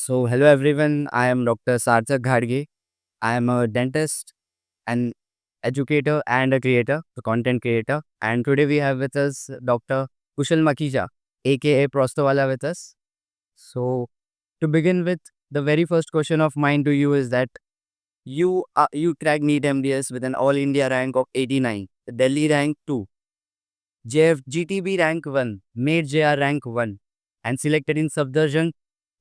Hello everyone. I am Dr. Sarthak Ghadge. I am a dentist, an educator, and a creator, a content creator. And today we have with us Dr. Kushal Makija, aka Prostowala, with us. So, to begin with, the very first question of mine to you is that you cracked NEET MDS with an All India rank of 89, the Delhi rank 2, GTB rank 1, made JR rank 1, and selected in Safdarjung,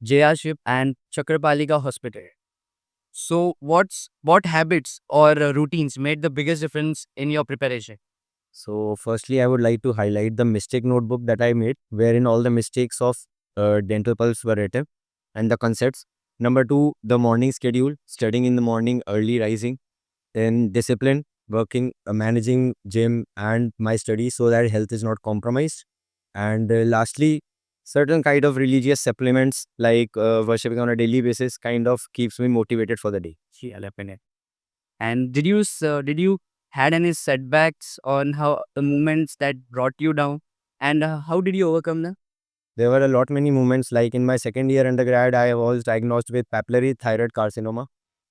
JR Ship, and Chakrapalika Hospital. So, what habits or routines made the biggest difference in your preparation? So, firstly, I would like to highlight the mistake notebook that I made, wherein all the mistakes of dental pulse were written and the concepts. Number two, the morning schedule, studying in the morning, early rising, then discipline, working, managing gym and my studies so that health is not compromised. And lastly, certain kind of religious supplements like worshipping on a daily basis kind of keeps me motivated for the day. Yeah, definitely. And did you had any setbacks on how the moments that brought you down, and how did you overcome them? There were a lot many moments like in my second year undergrad, I was diagnosed with papillary thyroid carcinoma.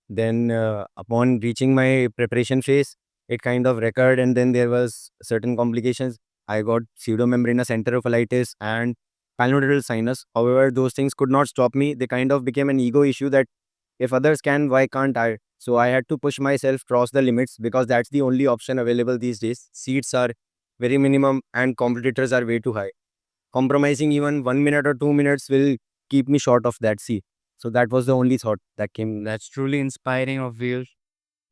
Then upon reaching my preparation phase, it kind of recurred and then there was certain complications. I got pseudomembranous enterocolitis and pulmonary sinus. However, those things could not stop me. They kind of became an ego issue that if others can, why can't I? So I had to push myself, cross the limits because that's the only option available these days. Seats are very minimum and competitors are way too high. Compromising even 1 minute or 2 minutes will keep me short of that seat. So that was the only thought that came. That's truly inspiring of you.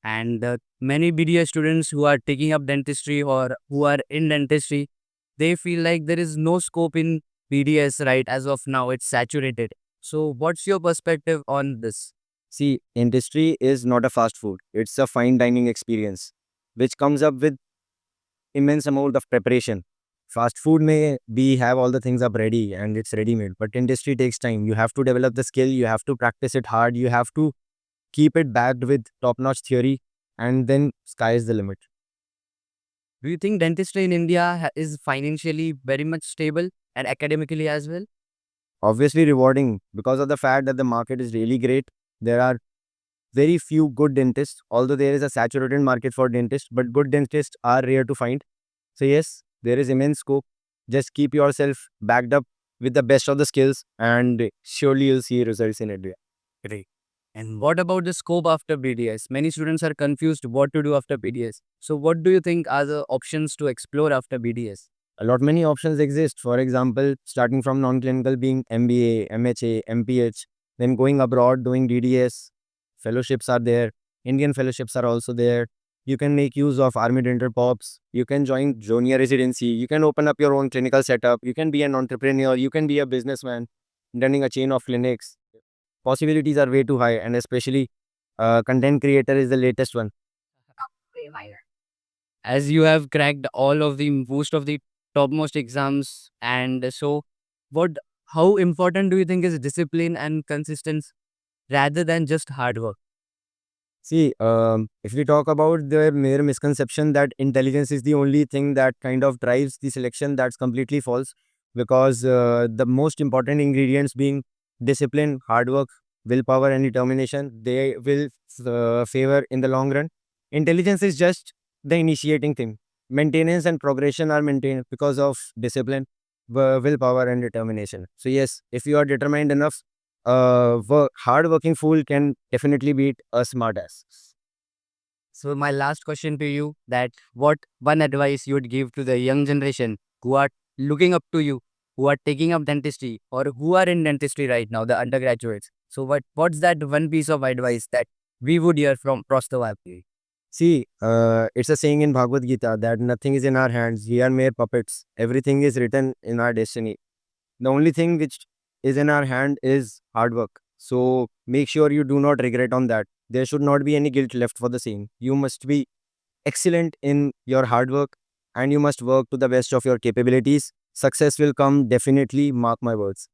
And many BDS students who are taking up dentistry or who are in dentistry, they feel like there is no scope in BDS right as of now. It's saturated. So, what's your perspective on this? See, industry is not a fast food. It's a fine dining experience, which comes up with immense amount of preparation. Fast food may be have all the things up ready and it's ready made, but industry takes time. You have to develop the skill. You have to practice it hard. You have to keep it backed with top notch theory, and then sky is the limit. Do you think dentistry in India is financially very much stable and academically as well? Obviously rewarding because of the fact that the market is really great. There are very few good dentists, although there is a saturated market for dentists, but good dentists are rare to find. So, yes, there is immense scope. Just keep yourself backed up with the best of the skills, and surely you'll see results in India. Great. And what about the scope after BDS? Many students are confused what to do after BDS. So, what do you think are the options to explore after BDS? A lot many options exist. For example, starting from non-clinical being MBA, MHA, MPH, then going abroad doing DDS. Fellowships are there. Indian fellowships are also there. You can make use of Army Dental Pops. You can join junior residency. You can open up your own clinical setup. You can be an entrepreneur. You can be a businessman running a chain of clinics. Possibilities are way too high, and especially content creator is the latest one. As you have cracked all of the most of the topmost exams, and so what, how important do you think is discipline and consistency rather than just hard work? See, if we talk about the mere misconception that intelligence is the only thing that kind of drives the selection, that's completely false. Because the most important ingredients being discipline, hard work, willpower, and determination, they will favor in the long run. Intelligence is just the initiating thing. Maintenance and progression are maintained because of discipline, willpower, and determination. So yes, if you are determined enough, hard working fool can definitely beat a smart ass. So my last question to you, that what one advice you would give to the young generation who are looking up to you, who are taking up dentistry or who are in dentistry right now, the undergraduates. So what's that one piece of advice that we would hear from Prostov? See, it's a saying in Bhagavad Gita that nothing is in our hands. We are mere puppets. Everything is written in our destiny. The only thing which is in our hand is hard work. So make sure you do not regret on that. There should not be any guilt left for the same. You must be excellent in your hard work and you must work to the best of your capabilities. Success will come definitely, mark my words.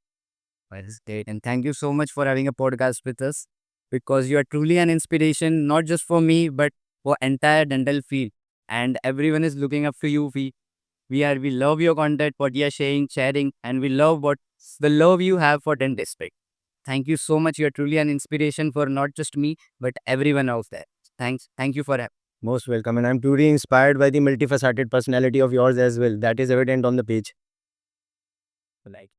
That is great. And thank you so much for having a podcast with us, because you are truly an inspiration, not just for me, but for entire dental field. And everyone is looking up to you. We love your content, what you are sharing, and we love what the love you have for dentistry. Thank you so much. You're truly an inspiration for not just me, but everyone out there. Thanks. Thank you for that. Most welcome. And I'm truly inspired by the multifaceted personality of yours as well. That is evident on the page. Like.